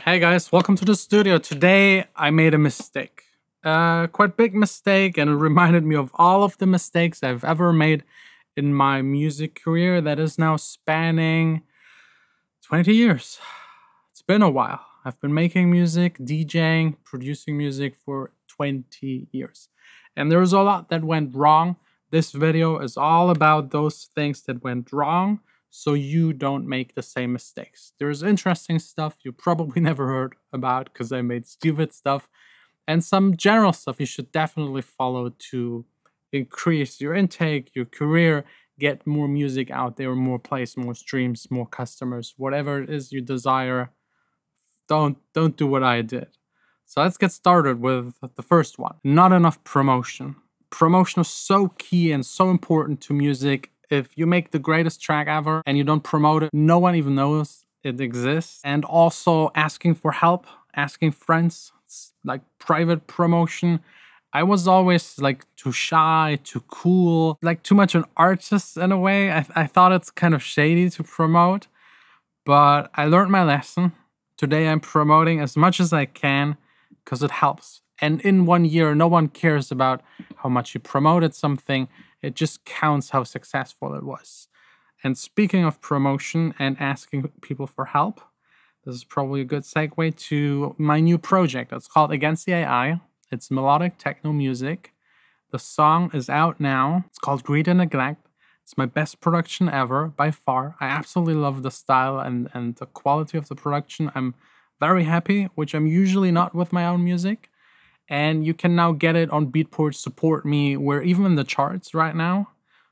Hey guys, welcome to the studio. Today I made a mistake. Quite big mistake, and it reminded me of all of the mistakes I've ever made in my music career that is now spanning 20 years. It's been a while. I've been making music, DJing, producing music for 20 years. And there's a lot that went wrong. This video is all about those things that went wrong, so you don't make the same mistakes. There's interesting stuff you probably never heard about because I made stupid stuff, and some general stuff you should definitely follow to increase your intake, your career, get more music out there, more plays, more streams, more customers, whatever it is you desire. Don't do what I did. So let's get started with the first one. Not enough promotion. Promotion is so key and so important to music. If you make the greatest track ever and you don't promote it, no one even knows it exists. And also asking for help, asking friends, it's like private promotion. I was always like too shy, too cool, like too much an artist in a way. I thought it's kind of shady to promote, but I learned my lesson. Today I'm promoting as much as I can because it helps. And in 1 year, no one cares about how much you promoted something. It just counts how successful it was. And speaking of promotion and asking people for help, this is probably a good segue to my new project. It's called Against the AI. It's melodic techno music. The song is out now. It's called Greed and Neglect. It's my best production ever, by far. I absolutely love the style and the quality of the production. I'm very happy, which I'm usually not with my own music. And you can now get it on Beatport. Support me. We're even in the charts right now.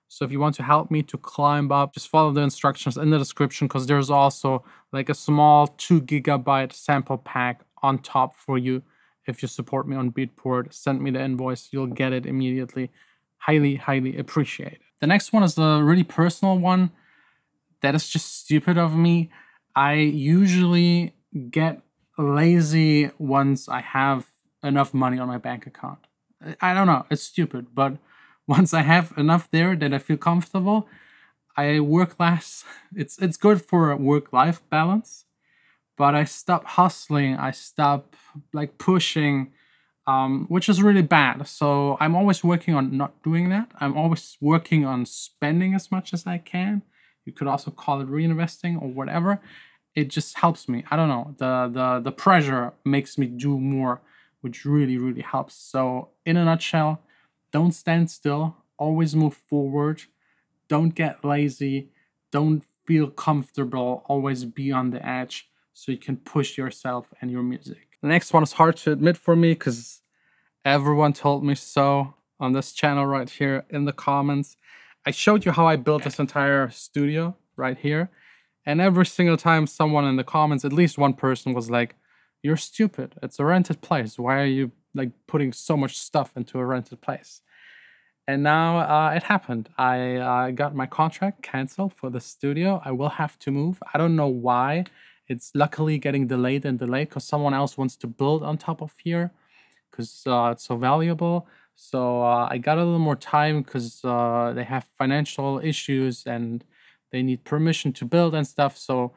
So if you want to help me to climb up, just follow the instructions in the description, because there's also like a small 2 GB sample pack on top for you. If you support me on Beatport, send me the invoice, you'll get it immediately. Highly, highly appreciate it. The next one is a really personal one that is just stupid of me. I usually get lazy once I have enough money on my bank account. I don't know, it's stupid, but once I have enough there that I feel comfortable, I work less. It's good for a work-life balance, but I stop hustling, I stop like pushing, which is really bad. So I'm always working on not doing that. I'm always working on spending as much as I can. You could also call it reinvesting or whatever. It just helps me. I don't know, the pressure makes me do more, which really, really helps. So in a nutshell, don't stand still, always move forward, don't get lazy, don't feel comfortable, always be on the edge so you can push yourself and your music. The next one is hard to admit for me because everyone told me so on this channel right here in the comments. I showed you how I built this entire studio right here, and every single time someone in the comments, at least one person was like, "You're stupid. It's a rented place. Why are you like putting so much stuff into a rented place?" And now it happened. I got my contract canceled for the studio. I will have to move. I don't know why. It's luckily getting delayed and delayed because someone else wants to build on top of here because it's so valuable. So I got a little more time because they have financial issues and they need permission to build and stuff. So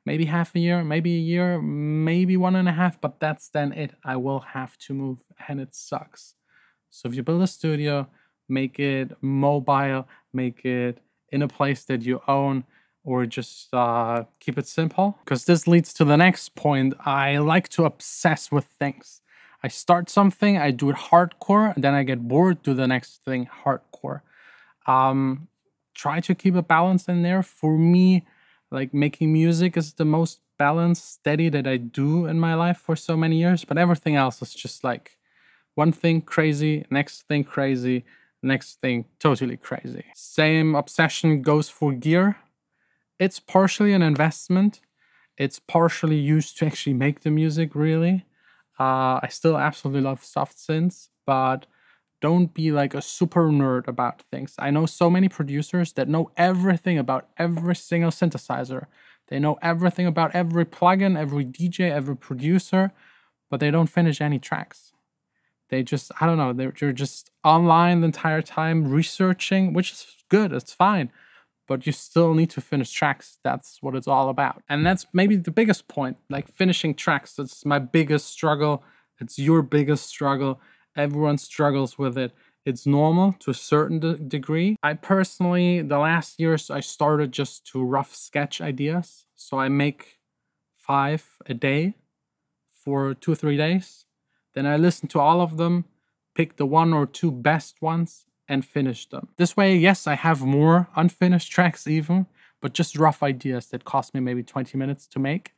maybe half a year, maybe a year, maybe 1.5, but that's then it. I will have to move, and it sucks. So if you build a studio, make it mobile, make it in a place that you own, or just keep it simple. Because this leads to the next point. I like to obsess with things. I start something, I do it hardcore, and then I get bored, do the next thing hardcore. Try to keep a balance in there. For me, like making music is the most balanced, steady that I do in my life for so many years, but everything else is just like one thing crazy, next thing crazy, next thing totally crazy. Same obsession goes for gear. It's partially an investment. It's partially used to actually make the music, really. I still absolutely love soft synths, but don't be like a super nerd about things. I know so many producers that know everything about every single synthesizer. They know everything about every plugin, every DJ, every producer, but they don't finish any tracks. They just, I don't know, they're just online the entire time researching, which is good, it's fine. but you still need to finish tracks. That's what it's all about. And that's maybe the biggest point, like finishing tracks. It's my biggest struggle. It's your biggest struggle. Everyone struggles with it. It's normal to a certain degree. I personally, the last years, I started just to rough sketch ideas. So I make 5 a day for 2 or 3 days. Then I listen to all of them, pick the 1 or 2 best ones, and finish them. This way, yes, I have more unfinished tracks even, but just rough ideas that cost me maybe 20 minutes to make.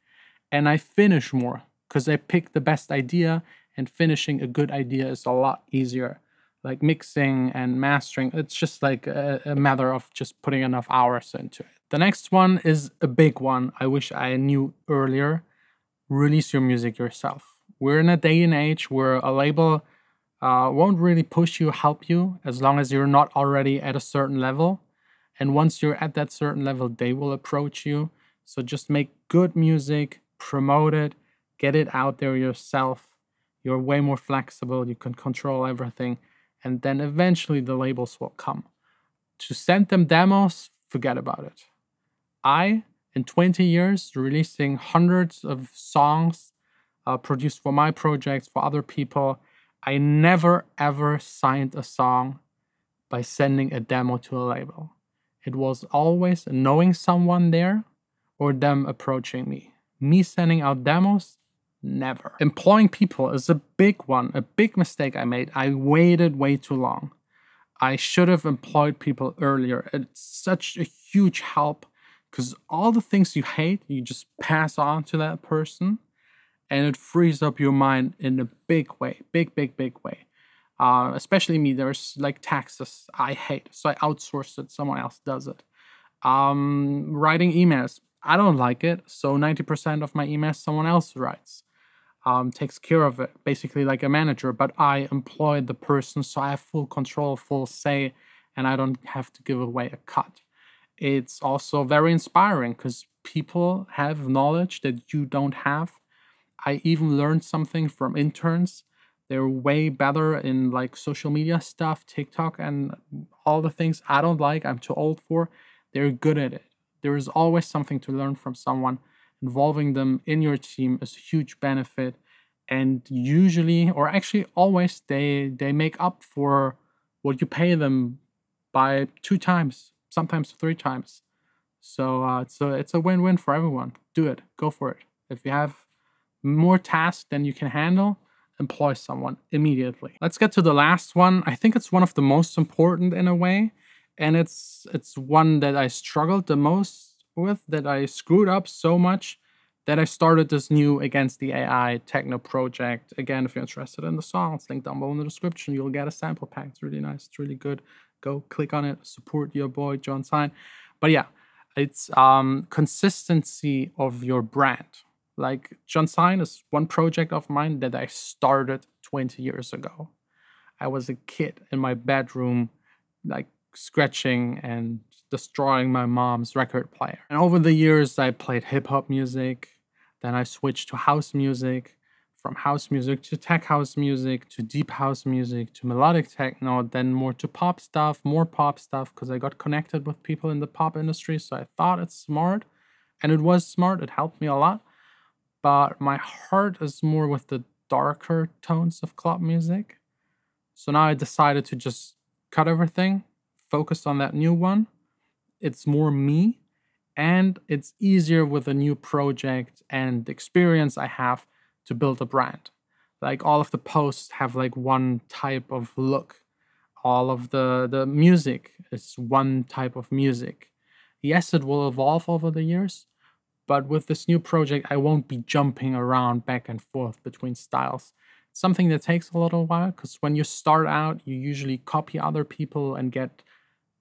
And I finish more because I pick the best idea, and finishing a good idea is a lot easier. Like mixing and mastering, it's just like a matter of just putting enough hours into it. The next one is a big one. I wish I knew earlier. Release your music yourself. We're in a day and age where a label won't really push you, help you, as long as you're not already at a certain level. And once you're at that certain level, they will approach you. So just make good music, promote it, get it out there yourself. You're way more flexible. You can control everything. And then eventually the labels will come. To send them demos, forget about it. In 20 years, releasing hundreds of songs produced for my projects, for other people, I never ever signed a song by sending a demo to a label. It was always knowing someone there or them approaching me. Me sending out demos, never. Employing people is a big one, a big mistake I made. I waited way too long. I should have employed people earlier. It's such a huge help because all the things you hate, you just pass on to that person and it frees up your mind in a big way, big way. Especially me, there's like taxes I hate, so I outsource it, someone else does it. Writing emails, I don't like it, so 90% of my emails someone else writes. Takes care of it, basically like a manager, but I employ the person, so I have full control, full say, and I don't have to give away a cut. It's also very inspiring because people have knowledge that you don't have. I even learned something from interns. They're way better in like social media stuff, TikTok, and all the things I don't like, I'm too old for. They're good at it. There is always something to learn from someone. Involving them in your team is a huge benefit. And usually, or actually always, they make up for what you pay them by 2 times, sometimes 3 times. So it's a win-win for everyone. Do it. Go for it. If you have more tasks than you can handle, employ someone immediately. Let's get to the last one. I think it's one of the most important in a way. And it's one that I struggled the most with, that I screwed up so much that I started this new Against the AI techno project. Again, if you're interested in the song, it's linked down below in the description. You'll get a sample pack. It's really nice. It's really good. Go click on it. Support your boy, John Sine. But yeah, it's consistency of your brand. Like John Sine is one project of mine that I started 20 years ago. I was a kid in my bedroom, like scratching and destroying my mom's record player. And over the years, I played hip-hop music. Then I switched to house music. From house music to tech house music, to deep house music, to melodic techno, then more to pop stuff, more pop stuff, because I got connected with people in the pop industry, so I thought it's smart. And it was smart, it helped me a lot. But my heart is more with the darker tones of club music. So now I decided to just cut everything, focus on that new one. It's more me, and it's easier with a new project and the experience I have to build a brand. Like all of the posts have like one type of look. All of the music is one type of music. Yes, it will evolve over the years, but with this new project, I won't be jumping around back and forth between styles. It's something that takes a little while, because when you start out, you usually copy other people and get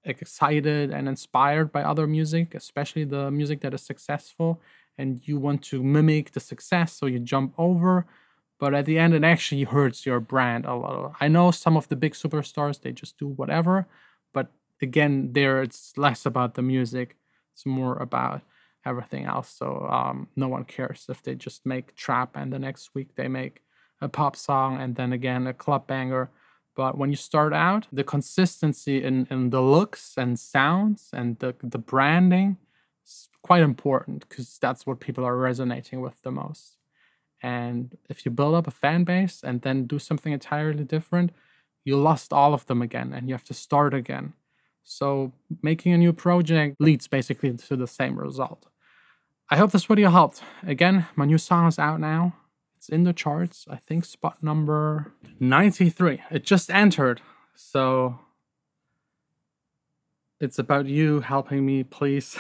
excited and inspired by other music, especially the music that is successful, and you want to mimic the success, so you jump over. But at the end, it actually hurts your brand a little. I know some of the big superstars, they just do whatever, but again, there it's less about the music, it's more about everything else. So no one cares if they just make trap and the next week they make a pop song and then again a club banger. But when you start out, the consistency in the looks and sounds and the branding is quite important, because that's what people are resonating with the most. And if you build up a fan base and then do something entirely different, you lost all of them again and you have to start again. So making a new project leads basically to the same result. I hope this video helped. Again, my new song is out now. It's in the charts. I think spot number 93. It just entered. So it's about you helping me, please.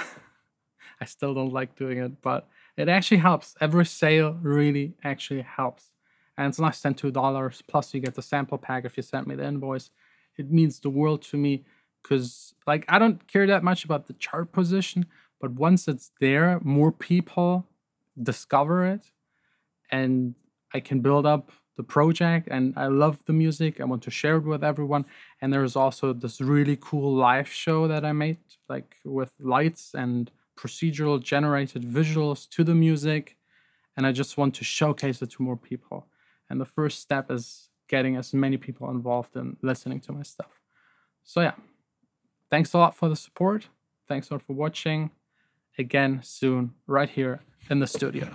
I still don't like doing it, but it actually helps. Every sale really actually helps. And it's less than $2. Plus you get the sample pack if you send me the invoice. It means the world to me, because like I don't care that much about the chart position, but once it's there, more people discover it and I can build up the project, and I love the music. I want to share it with everyone. And there's also this really cool live show that I made, like with lights and procedural generated visuals to the music. And I just want to showcase it to more people. And the first step is getting as many people involved in listening to my stuff. So yeah, thanks a lot for the support. Thanks a lot for watching. Again, soon, right here in the studio.